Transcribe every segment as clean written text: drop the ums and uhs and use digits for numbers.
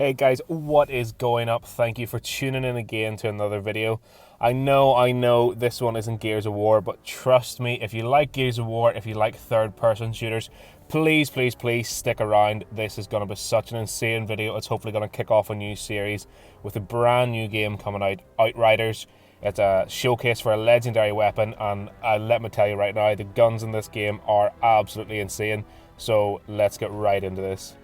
Hey guys, what is going up? Thank you for tuning in again to another video. I know this one isn't Gears of War, but trust me, if you like Gears of War, if you like third-person shooters, please stick around. This is going to be such an insane video. It's hopefully going to kick off a new series with a brand new game coming out, Outriders. It's a showcase for a legendary weapon, and let me tell you right now, the guns in this game are absolutely insane. So let's get right into this.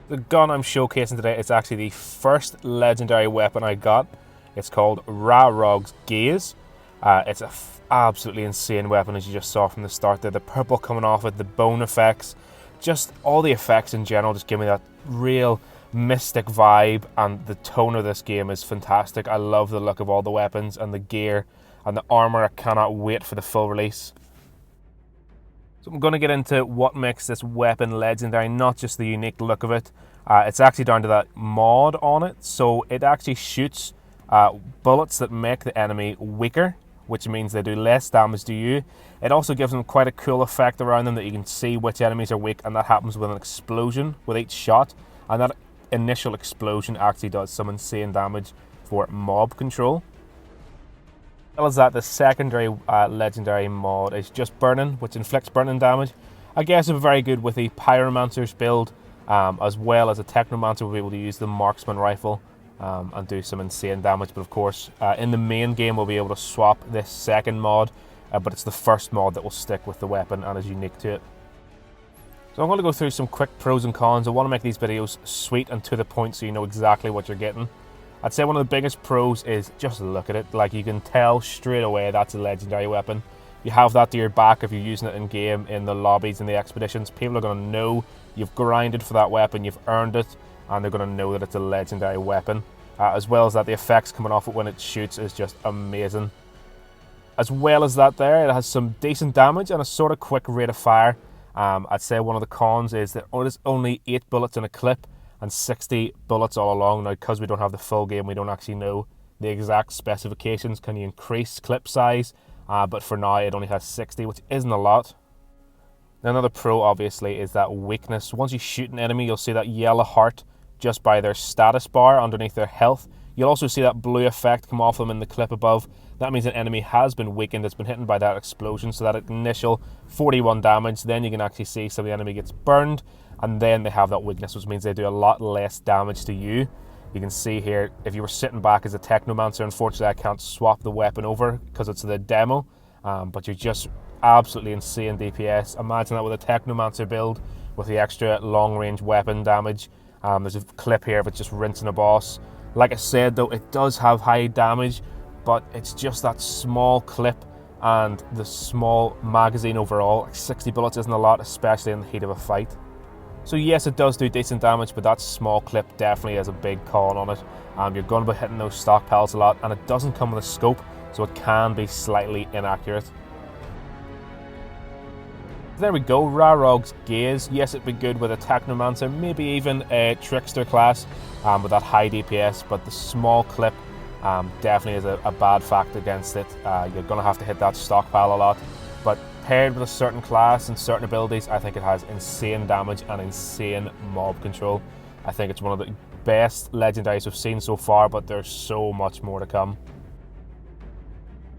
The gun I'm showcasing today is actually the first legendary weapon I got. It's called Rarog's Gaze. It's an absolutely insane weapon, as you just saw from the start there. The purple coming off it, the bone effects, just all the effects in general just give me that real mystic vibe, and the tone of this game is fantastic. I love the look of all the weapons and the gear and the armor. I cannot wait for the full release. So I'm going to get into what makes this weapon legendary, not just the unique look of it. It's actually down to that mod on it. So it actually shoots bullets that make the enemy weaker, which means they do less damage to you. It also gives them quite a cool effect around them that you can see which enemies are weak, and that happens with an explosion with each shot. And that initial explosion actually does some insane damage for mob control. As well as that, the secondary legendary mod is just burning, which inflicts burning damage. I guess it's very good with the pyromancer's build, as well as a technomancer will be able to use the marksman rifle and do some insane damage. But of course, in the main game we'll be able to swap this second mod, but it's the first mod that will stick with the weapon and is unique to it. So I'm going to go through some quick pros and cons. I want to make these videos sweet and to the point so you know exactly what you're getting. I'd say one of the biggest pros is just look at it. Like, you can tell straight away that's a legendary weapon. You have that to your back if you're using it in game, in the lobbies, in the expeditions. People are going to know you've grinded for that weapon, you've earned it, and they're going to know that it's a legendary weapon. As well as that, the effects coming off it when it shoots is just amazing. As well as that there, it has some decent damage and a sort of quick rate of fire. I'd say one of the cons is that it is only 8 bullets in a clip and 60 bullets all along. Now, because we don't have the full game, we don't actually know the exact specifications. Can you increase clip size? But for now, it only has 60, which isn't a lot. Now, another pro, obviously, is that weakness. Once you shoot an enemy, you'll see that yellow heart just by their status bar underneath their health. You'll also see that blue effect come off them in the clip above. That means an enemy has been weakened, it's been hit by that explosion. So that initial 41 damage, then you can actually see some of the enemy gets burned, and then they have that weakness, which means they do a lot less damage to you. You can see here, if you were sitting back as a technomancer, unfortunately I can't swap the weapon over because it's the demo, but you're just absolutely insane DPS. Imagine that with a technomancer build with the extra long range weapon damage. There's a clip here of it just rinsing a boss. Like I said though, it does have high damage, but it's just that small clip and the small magazine overall. 60 bullets isn't a lot, especially in the heat of a fight. So yes, it does do decent damage, but that small clip definitely has a big con on it. You're going to be hitting those stockpiles a lot, and it doesn't come with a scope, so it can be slightly inaccurate. There we go, Rarog's Gaze. Yes, it'd be good with a technomancer, maybe even a trickster class with that high DPS, but the small clip definitely is a bad fact against it. You're going to have to hit that stockpile a lot, but paired with a certain class and certain abilities, I think it has insane damage and insane mob control. I think it's one of the best legendaries we've seen so far, but there's so much more to come.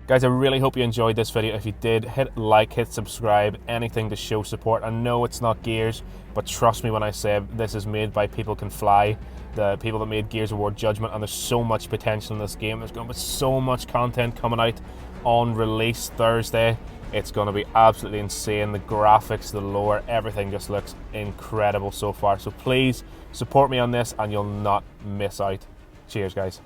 Guys, I really hope you enjoyed this video. If you did, hit like, hit subscribe, anything to show support. I know it's not Gears, but trust me when I say this is made by People Can Fly, the people that made Gears of War Judgment, and there's so much potential in this game. There's going to be so much content coming out on release Thursday. It's going to be absolutely insane. The graphics, the lore, everything just looks incredible so far. So please support me on this and you'll not miss out. Cheers, guys.